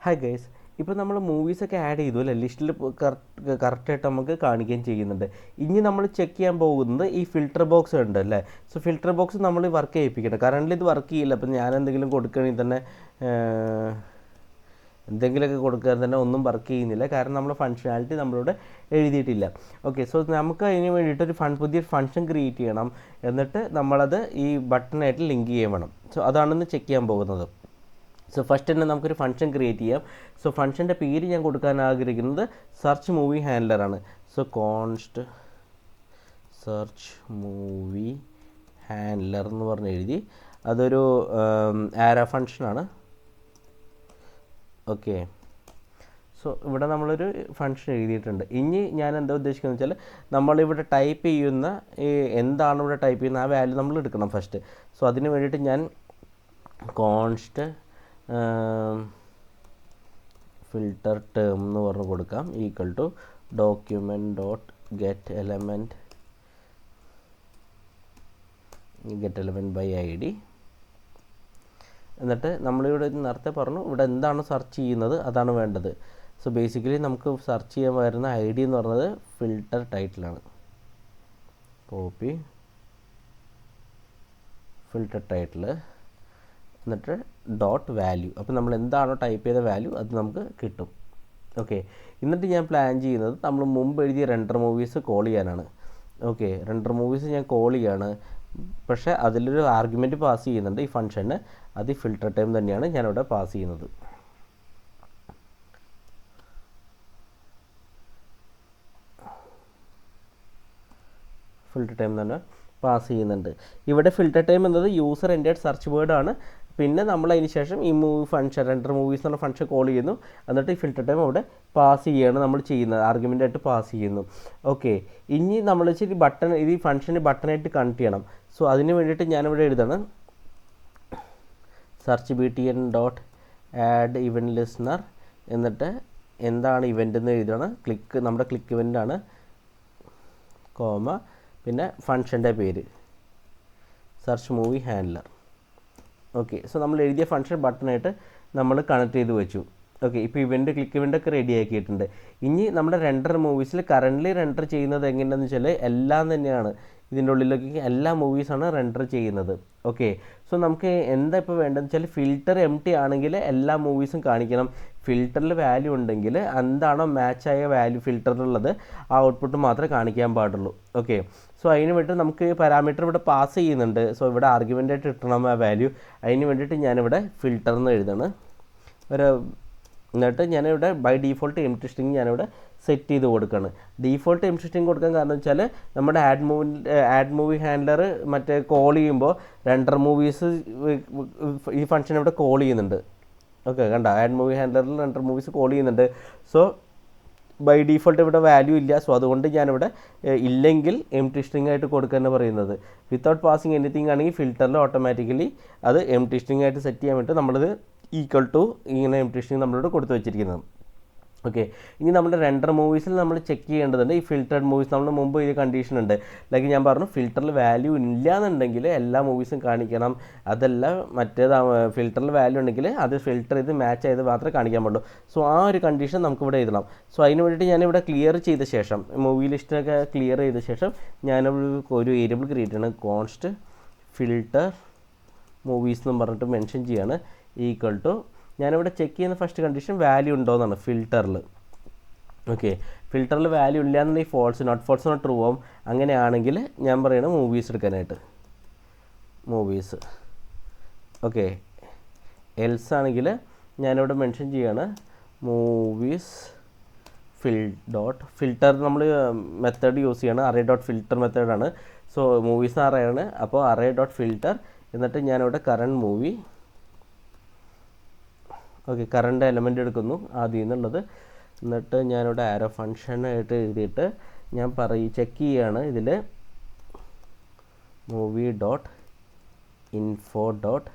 Hi guys, ഇപ്പോൾ നമ്മൾ മൂവീസൊക്കെ add ചെയ്തു അല്ലേ, ലിസ്റ്റിൽ കറക്റ്റായിട്ട് നമുക്ക് കാണിക്കുകയും ചെയ്യുന്നുണ്ട്. ഇനി നമ്മൾ ചെക്ക് ചെയ്യാൻ പോകുന്നത് ഈ ഫിൽറ്റർ ബോക്സ് ഉണ്ട് അല്ലേ. സോ ഫിൽറ്റർ ബോക്സ് നമ്മൾ വർക്ക് ചെയ്യിപ്പിക്കണം. കറൻ്റ് ഇത് വർക്ക് ചെയ്യില്ല. അപ്പം ഞാൻ എന്തെങ്കിലും കൊടുക്കുകയാണെങ്കിൽ തന്നെ എന്തെങ്കിലുമൊക്കെ കൊടുക്കാൻ തന്നെ ഒന്നും വർക്ക് ചെയ്യുന്നില്ല. കാരണം നമ്മൾ ഫങ്ഷനാലിറ്റി നമ്മളോട് എഴുതിയിട്ടില്ല. ഓക്കെ, സോ നമുക്ക് അതിന് വേണ്ടിയിട്ടൊരു പുതിയ ഫങ്ഷൻ ക്രിയേറ്റ് ചെയ്യണം. എന്നിട്ട് നമ്മളത് ഈ ബട്ടണായിട്ട് ലിങ്ക് ചെയ്യണം. സോ അതാണെന്ന് ചെക്ക് ചെയ്യാൻ പോകുന്നത്. സോ ഫസ്റ്റ് തന്നെ നമുക്കൊരു ഫംഗ്ഷൻ ക്രിയേറ്റ് ചെയ്യാം. സോ ഫംഗ്ഷൻ്റെ പേര് ഞാൻ കൊടുക്കാൻ ആഗ്രഹിക്കുന്നത് സെർച്ച് മൂവി ഹാൻഡ്ലറാണ്. So const search movie handler എന്ന് പറഞ്ഞ് എഴുതി. അതൊരു ആരോ ഫംഗ്ഷനാണ്. ഓക്കെ, സോ ഇവിടെ നമ്മളൊരു ഫംഗ്ഷൻ എഴുതിയിട്ടുണ്ട്. ഇനി ഞാൻ എന്താ ഉദ്ദേശിക്കുന്നത് വെച്ചാൽ നമ്മളിവിടെ ടൈപ്പ് ചെയ്യുന്ന എന്താണ് ഇവിടെ ടൈപ്പ് ചെയ്യുന്ന ആ വാല്യൂ നമ്മൾ എടുക്കണം ഫസ്റ്റ്. സോ അതിന് വേണ്ടിയിട്ട് ഞാൻ കോൺസ്റ്റ് ഫിൽട്ടർ ടേം എന്ന് പറഞ്ഞ് കൊടുക്കാം, equal to document dot get element by I D. എന്നിട്ട് നമ്മളിവിടെ നേരത്തെ പറഞ്ഞു ഇവിടെ എന്താണ് സെർച്ച് ചെയ്യുന്നത് അതാണ് വേണ്ടത്. സോ ബേസിക്കലി നമുക്ക് സെർച്ച് ചെയ്യാൻ വരുന്ന ഐ ഡി എന്ന് പറയുന്നത് ഫിൽട്ടർ ടൈറ്റിലാണ്. കോപ്പി ഫിൽട്ടർ ടൈറ്റിൽ, എന്നിട്ട് ഡോട്ട് വാല്യൂ. അപ്പോൾ നമ്മൾ എന്താണോ ടൈപ്പ് ചെയ്ത വാല്യൂ അത് നമുക്ക് കിട്ടും. ഓക്കെ, എന്നിട്ട് ഞാൻ പ്ലാൻ ചെയ്യുന്നത് നമ്മൾ മുമ്പ് എഴുതിയ റെൻഡർ മൂവീസ് കോൾ ചെയ്യാനാണ്. ഓക്കെ, റെൻഡർ മൂവീസ് ഞാൻ കോൾ ചെയ്യാണ്. പക്ഷേ അതിലൊരു ആർഗ്യുമെൻറ്റ് പാസ് ചെയ്യുന്നുണ്ട് ഈ ഫംഗ്ഷന്. അത് ഫിൽട്ടർ ടൈം തന്നെയാണ് ഞാനിവിടെ പാസ് ചെയ്യുന്നത്. ഫിൽട്ടർ ടൈം തന്നെ പാസ് ചെയ്യുന്നുണ്ട്. ഇവിടെ ഫിൽട്ടർ ടൈം എന്നത് യൂസർ എൻറ്റേഡ് സെർച്ച് വേർഡാണ്. പിന്നെ നമ്മൾ അതിന് ശേഷം ഈ മൂവി ഫംഗ്ഷൻ റെൻഡർ മൂവീസ് എന്ന് പറഞ്ഞ ഫംഗ്ഷൻ കോൾ ചെയ്യുന്നു. എന്നിട്ട് ഈ ഫിൽട്ടർ ടൈം അവിടെ പാസ് ചെയ്യുകയാണ് നമ്മൾ ചെയ്യുന്നത്, ആർഗ്യുമെൻ്റായിട്ട് പാസ് ചെയ്യുന്നു. ഓക്കെ, ഇനി നമ്മൾ വെച്ചാൽ ബട്ടൺ ഈ ഫംഗ്ഷന് ബട്ടണായിട്ട് കണക്ട് ചെയ്യണം. സോ അതിന് വേണ്ടിയിട്ട് ഞാനിവിടെ എഴുതണം search btn dot add event listener. എന്നിട്ട് എന്താണ് ഇവൻ്റ് എന്ന് എഴുതണം. നമ്മുടെ ക്ലിക്ക് ഇവൻ്റാണ്, കോമ, പിന്നെ ഫംഗ്ഷൻ്റെ പേര് search movie handler. Okay, so നമ്മൾ എഴുതിയ ഫംഗ്ഷൻ ബട്ടണായിട്ട് നമ്മൾ കണക്ട് ചെയ്ത് വെച്ചു. ഓക്കെ, ഇപ്പോൾ ക്ലിക്ക് ഇവൻ്റൊക്കെ റെഡി ആക്കിയിട്ടുണ്ട്. ഇനി നമ്മുടെ റെൻഡർ മൂവീസിൽ കറൻ്റ്ലി റെൻഡർ ചെയ്യുന്നത് എങ്ങനെയാണെന്ന് വെച്ചാൽ എല്ലാം തന്നെയാണ് ഇതിൻ്റെ ഉള്ളിലേക്ക് എല്ലാ മൂവീസാണ് റെൻഡർ ചെയ്യുന്നത്. ഓക്കെ, സോ നമുക്ക് എന്താ ഇപ്പോൾ വേണ്ടതെന്ന് വെച്ചാൽ ഫിൽറ്റർ ആണെങ്കിൽ എല്ലാ മൂവീസും കാണിക്കണം. ഫിൽറ്ററിൽ വാല്യൂ ഉണ്ടെങ്കിൽ എന്താണോ മാച്ചായ വാല്യൂ ഫിൽറ്ററിലുള്ളത് ആ ഔട്ട്പുട്ട് മാത്രമേ കാണിക്കാൻ പാടുള്ളൂ. ഓക്കെ, സോ അതിന് വേണ്ടിയിട്ട് നമുക്ക് പാരാമീറ്റർ ഇവിടെ പാസ് ചെയ്യുന്നുണ്ട്. സോ ഇവിടെ ആർഗ്യുമെൻ്റായിട്ട് കിട്ടണം ആ വാല്യൂ. അതിന് വേണ്ടിയിട്ട് ഞാനിവിടെ ഫിൽറ്റർ എന്ന് എഴുതാണ്. എന്നിട്ട് ഞാനിവിടെ ബൈ ഡീഫോൾട്ട് എംപ്റ്റി സ്ട്രിങ് ഞാനിവിടെ സെറ്റ് ചെയ്ത് കൊടുക്കുകയാണ്. ഡീഫോൾട്ട് എംപ്റ്റി സ്ട്രിങ് കൊടുക്കാൻ കാരണം വെച്ചാൽ നമ്മുടെ ആഡ് മൂവി ഹാൻഡ്ലർ മറ്റേ കോൾ ചെയ്യുമ്പോൾ റെൻഡർ മൂവീസ് ഈ ഫംഗ്ഷൻ ഇവിടെ കോൾ ചെയ്യുന്നുണ്ട്. ഓക്കെ, കണ്ട ആഡ് മൂവി ഹാൻഡ്ലറിൽ റെൻഡർ മൂവീസ് കോൾ ചെയ്യുന്നുണ്ട്. സോ ബൈ ഡീഫോൾട്ട് ഇവിടെ വാല്യൂ ഇല്ല. സോ അതുകൊണ്ട് ഞാനിവിടെ ഇല്ലെങ്കിൽ എംപ്റ്റി സ്ട്രിങ് ആയിട്ട് കൊടുക്കുകയെന്ന് പറയുന്നത്. വിത്തൗട്ട് പാസിങ് എനിത്തിങ് ആണെങ്കിൽ ഫിൽറ്ററിൽ ഓട്ടോമാറ്റിക്കലി അത് എംപ്റ്റി സ്ട്രിങ് ആയിട്ട് സെറ്റ് ചെയ്യാൻ വേണ്ടി നമ്മളത് ഈക്വൽ ടു ഇങ്ങനെ എംപ്റ്റി സ്ട്രിങ് നമ്മളോട് കൊടുത്തു വെച്ചിരിക്കുന്നത്. ഓക്കെ, ഇനി നമ്മുടെ റെൻഡർ മൂവീസിൽ നമ്മൾ ചെക്ക് ചെയ്യേണ്ടതുണ്ട് ഈ ഫിൽറ്റർഡ് മൂവീസ്. നമ്മൾ മുമ്പ് ഒരു കണ്ടീഷൻ ഉണ്ട്, ലൈക്ക് ഞാൻ പറഞ്ഞു ഫിൽറ്ററിൽ വാല്യൂ ഇല്ല എന്നുണ്ടെങ്കിൽ എല്ലാ മൂവീസും കാണിക്കണം. അതല്ല മറ്റേത് ഫിൽറ്ററിൽ വാല്യൂ ഉണ്ടെങ്കിൽ അത് ഫിൽറ്റർ ചെയ്ത് മാച്ച് ചെയ്ത് മാത്രമേ കാണിക്കാൻ പാടുള്ളൂ. സോ ആ ഒരു കണ്ടീഷൻ നമുക്കിവിടെ എഴുതണം. സോ അതിന് വേണ്ടിയിട്ട് ഞാനിവിടെ ക്ലിയർ ചെയ്ത ശേഷം മൂവി ലിസ്റ്റൊക്കെ ക്ലിയർ ചെയ്ത ശേഷം ഞാനൊരു വേരിയബിൾ ക്രിയേറ്റ് ചെയ്യണം. കോൺസ്റ്റ് ഫിൽറ്റർ മൂവീസ് എന്ന് പറഞ്ഞിട്ട് മെൻഷൻ ചെയ്യാണ്, ഈക്വൽ ടു ഞാനിവിടെ ചെക്ക് ചെയ്യുന്ന ഫസ്റ്റ് കണ്ടീഷൻ വാല്യൂ ഉണ്ടോ എന്നാണ് ഫിൽറ്ററിൽ. ഓക്കെ, ഫിൽറ്ററിൽ വാല്യൂ ഇല്ല എന്നുണ്ടെങ്കിൽ ഫോൾസ് നോട്ട് ട്രൂ ആവും. അങ്ങനെയാണെങ്കിൽ ഞാൻ പറയണം മൂവീസ് എടുക്കാനായിട്ട്, മൂവീസ്. ഓക്കെ, എൽസ് ആണെങ്കിൽ ഞാനിവിടെ മെൻഷൻ ചെയ്യാണ് മൂവീസ് ഫിൽറ്റർ നമ്മൾ മെത്തേഡ് യൂസ് ചെയ്യണം. അറേ ഡോട്ട് ഫിൽറ്റർ മെത്തേഡാണ്. സോ മൂവീസ് അറേ ആണ്. അപ്പോൾ അറേ ഡോട്ട് ഫിൽറ്റർ, എന്നിട്ട് ഞാനിവിടെ current movie. Okay, current element എടുക്കുന്നു ആദ്യം എന്നുള്ളത്. എന്നിട്ട് ഞാനിവിടെ ആരോ ഫംഗ്ഷനായിട്ട് എഴുതിയിട്ട് ഞാൻ ചെക്ക് ചെയ്യുകയാണ് ഇതിൽ movie dot info dot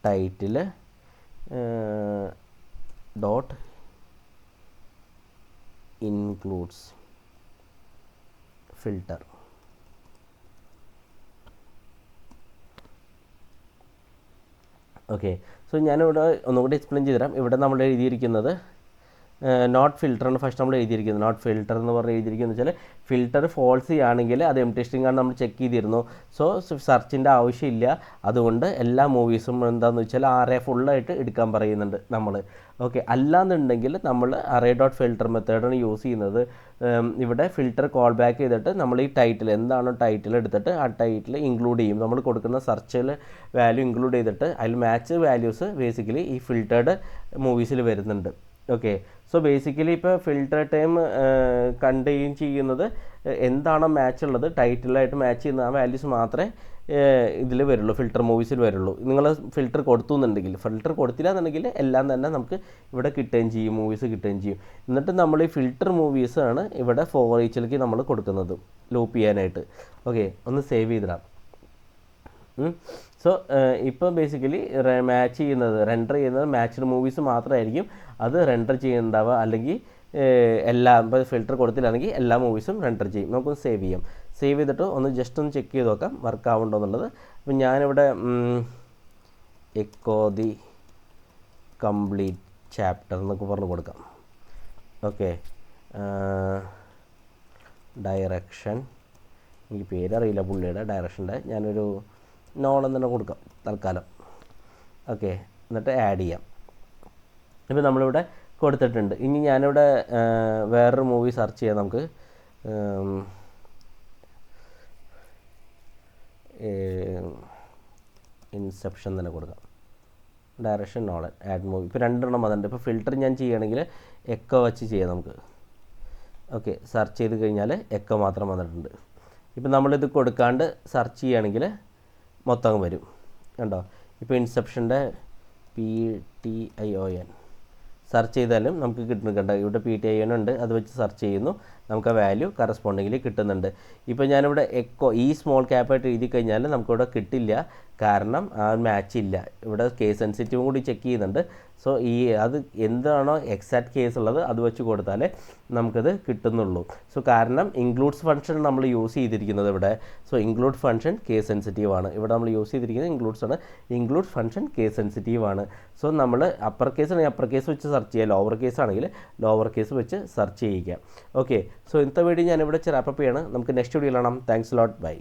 title dot includes filter. Okay, so ഞാനിവിടെ ഒന്നുകൂടി എക്സ്പ്ലെയിൻ ചെയ്തു തരാം. ഇവിടെ നമ്മൾ എഴുതിയിരിക്കുന്നത് നോട്ട് ഫിൽറ്ററാണ് ഫസ്റ്റ് നമ്മൾ എഴുതിയിരിക്കുന്നത്. നോട്ട് ഫിൽറ്റർ എന്ന് പറഞ്ഞ് എഴുതിയിരിക്കുന്നത് വെച്ചാൽ ഫിൽറ്റർ ഫോൾസ് ചെയ്യുകയാണെങ്കിൽ അത് എംപ്റ്റി സ്ട്രിംഗ് ആണ് നമ്മൾ ചെക്ക് ചെയ്തിരുന്നു. സോ സെർച്ചിൻ്റെ ആവശ്യമില്ല. അതുകൊണ്ട് എല്ലാ മൂവീസും എന്താണെന്ന് വെച്ചാൽ അറേ ഫുള്ളായിട്ട് എടുക്കാൻ പറയുന്നുണ്ട് നമ്മൾ. ഓക്കെ, അല്ലാന്നുണ്ടെങ്കിൽ നമ്മൾ അറേ ഡോട്ട് ഫിൽറ്റർ മെത്തേഡാണ് യൂസ് ചെയ്യുന്നത്. ഇവിടെ ഫിൽറ്റർ കോൾ ബാക്ക് ചെയ്തിട്ട് നമ്മൾ ഈ ടൈറ്റിൽ എന്താണോ ടൈറ്റിൽ എടുത്തിട്ട് ആ ടൈറ്റിൽ ഇൻക്ലൂഡ് ചെയ്യും. നമ്മൾ കൊടുക്കുന്ന സെർച്ചിൽ വാല്യൂ ഇൻക്ലൂഡ് ചെയ്തിട്ട് അതിൽ മാച്ച് വാല്യൂസ് ബേസിക്കലി ഈ ഫിൽറ്റേർഡ് മൂവീസിൽ വരുന്നുണ്ട്. ഓക്കെ, സോ ബേസിക്കലി ഇപ്പോൾ ഫിൽറ്റർ ടൈം കണ്ടെയ്ൻ ചെയ്യുന്നത് എന്താണോ മാച്ച് ഉള്ളത് ടൈറ്റിലായിട്ട് മാച്ച് ചെയ്യുന്ന ആ വാല്യൂസ് മാത്രമേ ഇതിൽ വരുള്ളൂ, ഫിൽറ്റർ മൂവീസിൽ വരുള്ളൂ. നിങ്ങൾ ഫിൽറ്റർ കൊടുത്തു എന്നുണ്ടെങ്കിൽ, ഫിൽറ്റർ കൊടുത്തില്ല എന്നുണ്ടെങ്കിൽ എല്ലാം തന്നെ നമുക്ക് ഇവിടെ കിട്ടുകയും ചെയ്യും, മൂവീസ് കിട്ടുകയും ചെയ്യും. എന്നിട്ട് നമ്മൾ ഈ ഫിൽറ്റർ മൂവീസാണ് ഇവിടെ ഫോർ ഈച്ചിലേക്ക് നമ്മൾ കൊടുക്കുന്നത് ലൂപ്പ് ചെയ്യാനായിട്ട്. ഓക്കെ, ഒന്ന് സേവ് ചെയ്തിടാം. സോ ഇപ്പോൾ ബേസിക്കലി മാച്ച് ചെയ്യുന്നത് റെൻഡർ ചെയ്യുന്നത് മാച്ച്ഡ് മൂവീസ് മാത്രമായിരിക്കും അത് റെൻഡർ ചെയ്യുന്നുണ്ടാവുക. അല്ലെങ്കിൽ എല്ലാം ഇപ്പോൾ ഫിൽറ്റർ കൊടുത്തില്ലാണെങ്കിൽ എല്ലാ മൂവീസും റെൻഡർ ചെയ്യും. നമുക്കൊന്ന് സേവ് ചെയ്യാം. സേവ് ചെയ്തിട്ട് ഒന്ന് ജസ്റ്റ് ഒന്ന് ചെക്ക് ചെയ്ത് നോക്കാം വർക്ക് ആവുന്നുണ്ടോ എന്നുള്ളത്. അപ്പം ഞാനിവിടെ എക്കോ ദി കംപ്ലീറ്റ് ചാപ്റ്റർ എന്നൊക്കെ പറഞ്ഞ് കൊടുക്കാം. ഓക്കെ, ഡയറക്ഷൻ, എനിക്ക് പേരറിയില്ല പുള്ളിയുടെ ഡയറക്ഷൻ്റെ, ഞാനൊരു നോളെന്ന് തന്നെ കൊടുക്കാം തൽക്കാലം. ഓക്കെ, എന്നിട്ട് ആഡ് ചെയ്യാം. ഇപ്പോൾ നമ്മളിവിടെ കൊടുത്തിട്ടുണ്ട്. ഇനി ഞാനിവിടെ വേറൊരു മൂവി സെർച്ച് ചെയ്യാം. നമുക്ക് ഇൻസെപ്ഷൻ തന്നെ കൊടുക്കാം. Direction Nolan add movie. ഇപ്പോൾ രണ്ടെണ്ണം വന്നിട്ടുണ്ട്. ഇപ്പോൾ ഫിൽറ്റർ ഞാൻ ചെയ്യുകയാണെങ്കിൽ എക്കോ വെച്ച് ചെയ്യാം നമുക്ക്. ഓക്കെ, സെർച്ച് ചെയ്ത് കഴിഞ്ഞാൽ എക്കോ മാത്രം വന്നിട്ടുണ്ട്. ഇപ്പോൾ നമ്മളിത് കൊടുക്കാണ്ട് സെർച്ച് ചെയ്യുകയാണെങ്കിൽ മൊത്തം വരും കണ്ടോ. ഇപ്പോൾ ഇൻസെപ്ഷൻ്റെ PTION സെർച്ച് ചെയ്താലും നമുക്ക് കിട്ടുന്നുണ്ട്. കണ്ടോ, ഇവിടെ PTION ഉണ്ട്, അത് വെച്ച് സെർച്ച് ചെയ്യുന്നു, നമുക്ക് ആ വാല്യൂ കറസ്പോണ്ടിങ്ങിൽ കിട്ടുന്നുണ്ട്. ഇപ്പോൾ ഞാനിവിടെ എക്കോ ഈ സ്മോൾ ക്യാപ്പായിട്ട് എഴുതി കഴിഞ്ഞാൽ നമുക്കിവിടെ കിട്ടില്ല, കാരണം ആ മാച്ച് ഇല്ല. ഇവിടെ കേസ് സെൻസിറ്റീവും കൂടി ചെക്ക് ചെയ്യുന്നുണ്ട്. സോ അത് എന്താണോ എക്സാക്ട് കേസ് ഉള്ളത് അത് വെച്ച് കൊടുത്താലേ നമുക്കത് കിട്ടുന്നുള്ളൂ. സോ കാരണം ഇൻക്ലൂഡ്സ് ഫംഗ്ഷൻ നമ്മൾ യൂസ് ചെയ്തിരിക്കുന്നത് ഇവിടെ. So include function case sensitive ആണ്. ഇവിടെ നമ്മൾ യൂസ് ചെയ്തിരിക്കുന്നത് ഇൻക്ലൂഡ്സ് ആണ്. ഇൻക്ലൂഡ് ഫംഗ്ഷൻ കേസ് സെൻസിറ്റീവ് ആണ്. സോ നമ്മൾ അപ്പർ കേസ് ആണെങ്കിൽ അപ്പർ കേസ് വെച്ച് സെർച്ച് ചെയ്യുക, ലോവർ കേസ് ആണെങ്കിൽ ലോവർ കേസ് വെച്ച് സെർച്ച് ചെയ്യുക. ഓക്കെ, സോ ഇന്നത്തെ വീഡിയോ ഞാനിവിടെ റാപ്പ് അപ്പ് ചെയ്യാണ്. നമുക്ക് നെക്സ്റ്റ് വീഡിയോ കാണാം. Thanks lot, by.